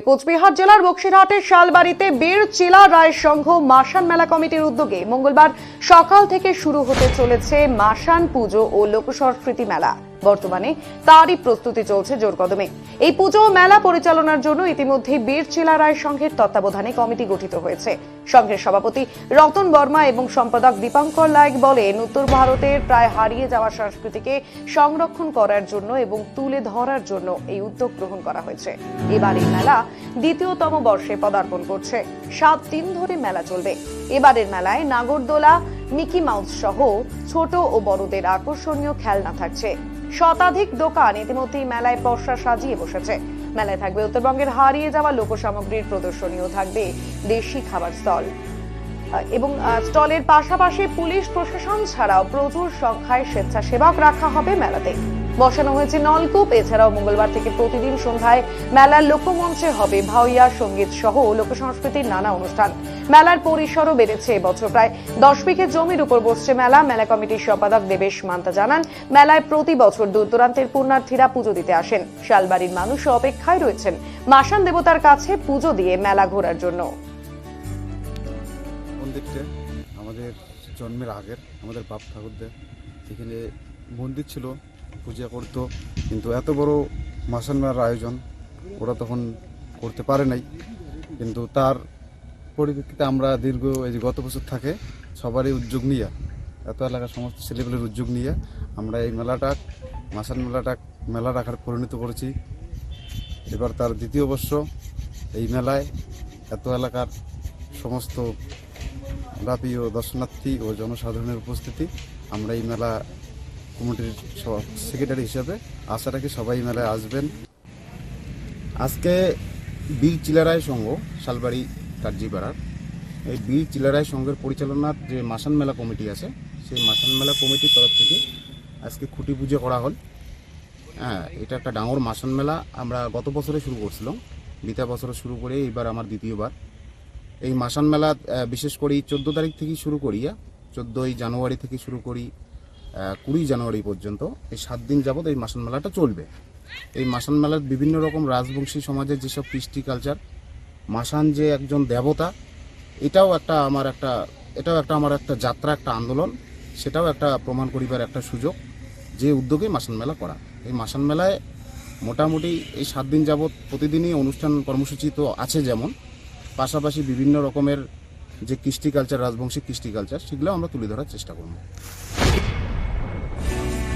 কোচবিহার জেলার বক্সিরহাটের শালবাড়িতে বীর চিলা রায় সংঘ মাসান মেলা কমিটির উদ্যোগে মঙ্গলবার সকাল থেকে শুরু হতে চলেছে মাসান পুজো ও লোকসংস্কৃতি মেলা। বর্তমানে তারই প্রস্তুতি চলছে জোর কদমে। এই পুজো ও মেলা পরিচালনার জন্য ইতিমধ্যে বীর চিলা রায় সংঘের তত্ত্বাবধানে কমিটি গঠিত হয়েছে। সংঘের সভাপতি রতন বর্মা এবং সম্পাদক দীপঙ্কর লাইক বলেন, উত্তর ভারতের প্রায় হারিয়ে যাওয়া সংস্কৃতিকে সংরক্ষণ করার জন্য এবং তুলে ধরার জন্য এই উদ্যোগ গ্রহণ করা হয়েছে। এবার এই মেলা দ্বিতীয়তম বর্ষে পদার্পণ করছে। 7 দিন ধরে মেলা চলবে। এবারের মেলায় নাগরদোলা, মিকি মাউস সহ ছোট ও বড়দের আকর্ষণীয় খেলনা থাকছে। শতাধিক দোকান ইতিমধ্যেই মেলায় পসরা সাজিয়ে বসেছে। মেলায় থাকবে উত্তরবঙ্গের হারিয়ে যাওয়া লোকসামগ্রীর প্রদর্শনীও থাকবে দেশি খাবার স্টল এবং স্টলের পাশাপাশি পুলিশ প্রশাসন ছাড়াও প্রচুর সংখ্যায় স্বেচ্ছাসেবক রাখা হবে মেলাতে। বসানো হয়েছে নলকূপ। এছাড়াও মঙ্গলবার থেকে প্রতিদিন সন্ধ্যায় মেলার লোকমঞ্চে হবে ভাওয়াইয়া, সঙ্গীত সহ লোকসংস্কৃতির নানা অনুষ্ঠান। মেলার পরিসরও বেড়েছে। এবছর প্রায় 10 বিঘে জমির উপর বসছে মেলা। মেলা কমিটির সম্পাদক দেবেশ মান্তা জানান, মেলায় প্রতি বছর দূর দূরান্তের পুণ্যার্থীরা পুজো দিতে আসেন। শালবাড়ির মানুষও অপেক্ষায় রয়েছেন মাসান দেবতার কাছে পুজো দিয়ে মেলা ঘোরার জন্য। আমাদের জন্মের আগের আমাদের বাপ ঠাকুরদের এখানে মন্দির ছিল, পূজা করতো, কিন্তু এত বড় মাসান মেলার আয়োজন ওরা তখন করতে পারে নাই। কিন্তু তার পরিপ্রেক্ষিতে আমরা দীর্ঘ এই যে গত বছর থাকে সবারই উদ্যোগ নিয়ে, এত এলাকার সমস্ত ছেলেপেলের উদ্যোগ নিয়ে আমরা এই মেলাটা মাসান মেলা রাখার পরিণত করেছি। এবার তার দ্বিতীয় বর্ষ। এই মেলায় এত এলাকার সমস্ত প্রিয় দর্শনার্থী ও জনসাধারণের উপস্থিতি। আমরা এই মেলা কমিটির সেক্রেটারি হিসেবে আশা রাখি সবাই মেলায় আসবেন। আজকে বীর চিলা রায় সংঘ শালবাড়ি কার্যিপাড়ার এই বীর চিলা রায় সংঘের পরিচালনার যে মাসান মেলা কমিটি আছে, সেই মাসান মেলা কমিটির তরফ থেকে আজকে খুঁটি পুজো করা হল। এটা একটা ডাঙর মাসান মেলা। আমরা গত বছরে শুরু করছিলাম, বিতা বছরে শুরু করে এইবার আমার দ্বিতীয়বার। এই মাসান মেলা বিশেষ করে 14 তারিখ থেকে শুরু করি, 14ই জানুয়ারি থেকে শুরু করি 20 জানুয়ারি পর্যন্ত এই 7 দিন যাবৎ এই মাসান মেলাটা চলবে। এই মাসান মেলার বিভিন্ন রকম রাজবংশী সমাজের যেসব কৃষ্টি কালচার, মাসান যে একজন দেবতা, এটাও একটা আমার একটা যাত্রা, একটা আন্দোলন, সেটাও একটা প্রমাণ করিবার একটা সুযোগ, যে উদ্যোগে মাসান মেলা করা। এই মাসান মেলায় মোটামুটি এই 7 দিন যাবৎ প্রতিদিনই অনুষ্ঠান কর্মসূচি তো আছে, যেমন পাশাপাশি বিভিন্ন রকমের যে কৃষ্টি কালচার, রাজবংশী কৃষ্টি কালচার, সেগুলো আমরা তুলে ধরার চেষ্টা করব।